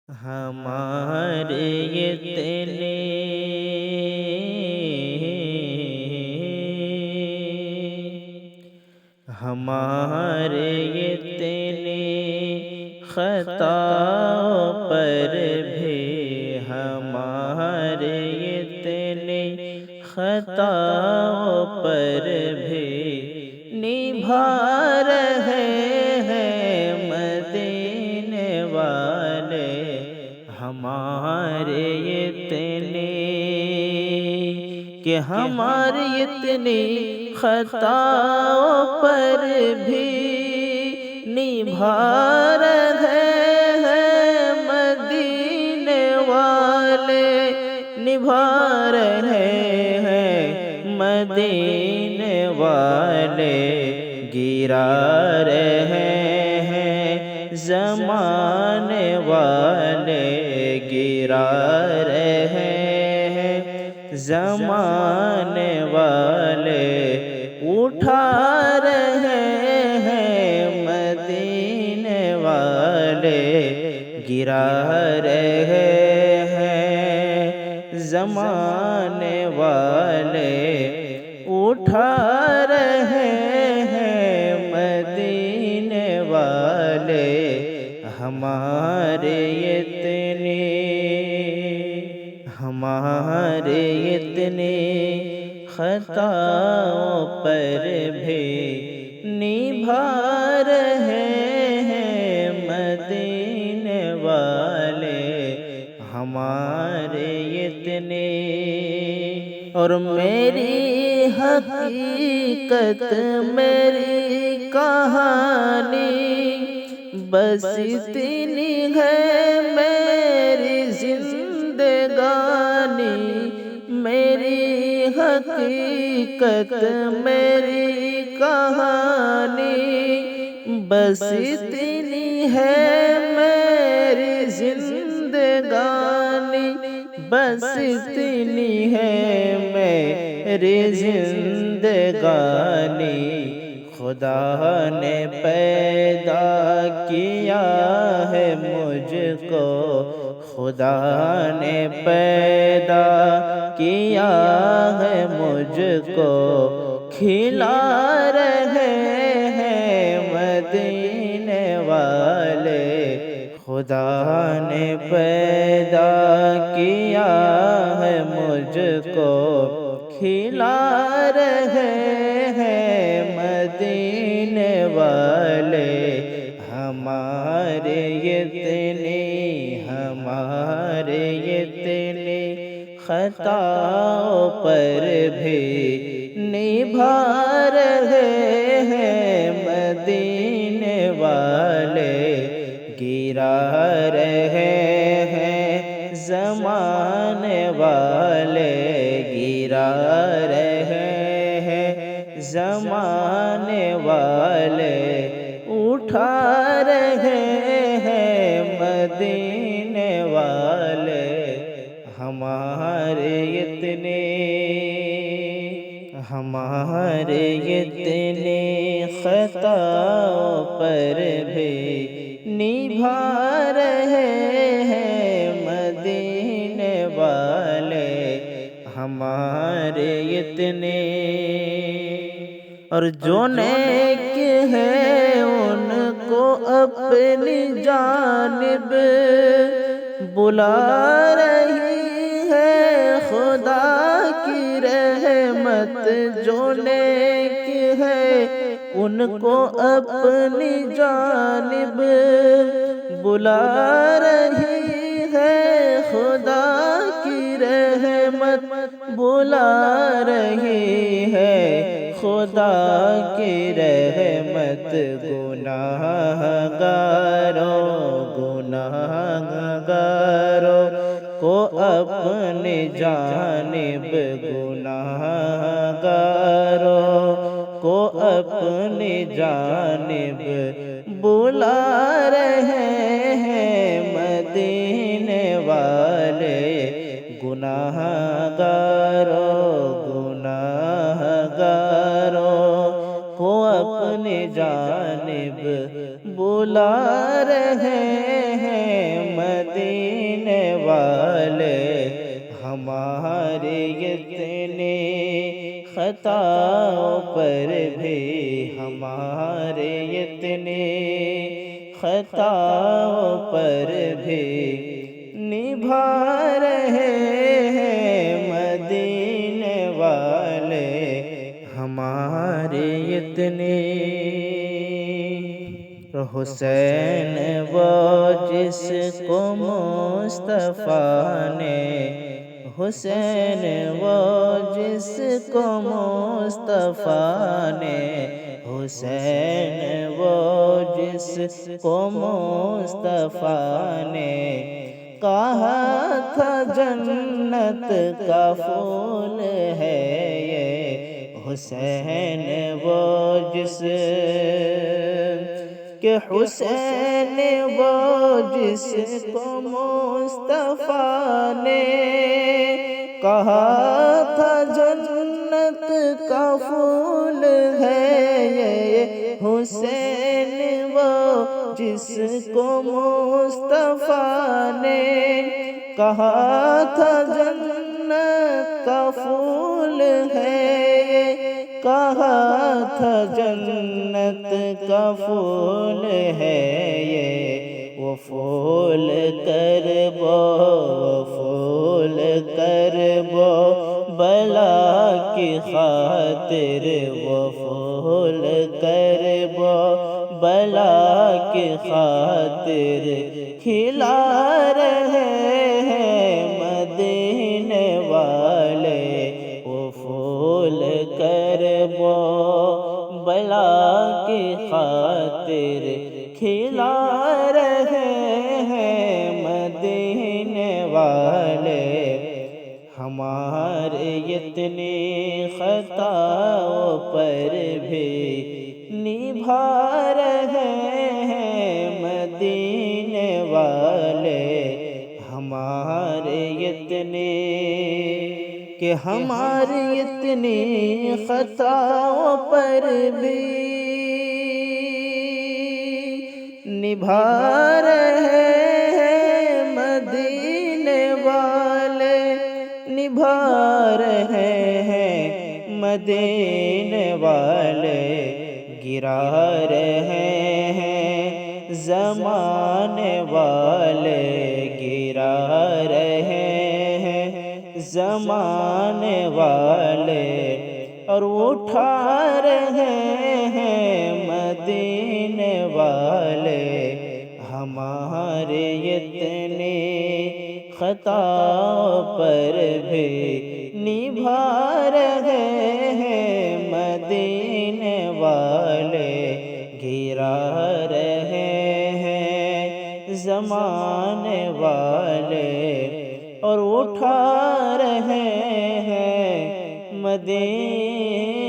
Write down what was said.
ہمارے اتنے ہمارے اتنے خطاؤں پر بھی ہمارے اتنے خطاؤں پر بھی نبھا رہے ہیں مدینے والے ہمارے اتنے کہ ہماری اتنی خطاؤں پر بھی نبھا رہے ہیں مدینے والے نبھا رہے ہیں مدینے والے گرا رہے ہیں زمانے والے گرا رہے ہیں زمانے والے اٹھا رہے ہیں مدینے والے گرا رہے ہیں زمانے والے اٹھا رہے ہیں مدینے والے ہمارے اتنے خطاؤں پر بھی نبھا رہے ہیں مدینے والے ہمارے اتنے اور میری حقیقت میری کہانی بس اتنی ہے میری زندگانی میری حقیقت میری کہانی بس اتنی ہے میری زندگانی بس اتنی ہے میری زندگانی خدا نے پیدا کیا ہے مجھ کو خدا نے پیدا کیا ہے مجھ کو کھلا رہے ہیں مدینے والے خدا نے پیدا کیا ہے مجھ کو کھلا رہے ہیں مدینے والے ہمارے اتنے خطاؤں پر بھی نبھا رہے ہیں مدینے والے گرا رہے ہیں زمانے والے گرا رہے ہیں زمانے والے اٹھا رہے ہیں مدینے والے ہمارے اتنے خطاؤں پر بھی نبھا رہے ہیں مدینے والے ہمارے اتنے اور جو نیک ہے ان کو اپنی جانب بلا رہی ہے خدا کی رحمت جو نیک ہے ان کو اپنی جانب بلا رہی ہے خدا کی رحمت بلا رہی ہے خدا کی رحمت گناہگاروں کو اپنی جانب گناہگاروں کو اپنی جانب بلا رہے ہیں مدینے والے گناہگاروں کو اپنی جانب بلا رہے ہیں مدینے اتنے خطاؤں پر بھی ہمارے اتنے خطاؤں پر بھی نبھا رہے ہیں مدینے والے ہمارے اتنے۔ حسین وہ جس کو مصطفیٰ نے، حسین وہ جس کو مصطفیٰ نے، حسین وہ جس کو مصطفیٰ نے کہا تھا جنت کا پھول ہے یہ، حسین وہ جس کہ حسین وہ جس کو مصطفیٰ نے کہا تھا جنت کا پھول ہے یہ، حسین وہ جس کو مصطفیٰ نے کہا تھا جنت کا پھول ہے یہ، کہا تھا جنت کا پھول ہے یہ، وہ پھول کربو، وہ پھول کربو بلا کی خاطر، وہ پھول کربو بلا کی خاطر کھلا رہے ہیں مدینے والے، وہ پھول کربو بلا کی خاطر کھلا رہے ہیں مدینے والے، ہمارے اتنی خطاؤں پر بھی نبھا رہے ہیں مدینے والے ہمارے اتنے، کہ ہماری اتنی خطاؤں پر بھی نبھا رہے ہیں مدینے والے، نبھا رہے ہیں مدینے والے، گرا رہے ہیں زمانے والے، گرا رہے ہیں زمانے والے، اور اٹھا رہے ہیں مدینے والے ہمارے اتنے خطاؤں پر بھی نبھا رہے ہیں مدینے والے، گرا رہے ہیں زمانے والے، اور اٹھا رہے ہیں مدینے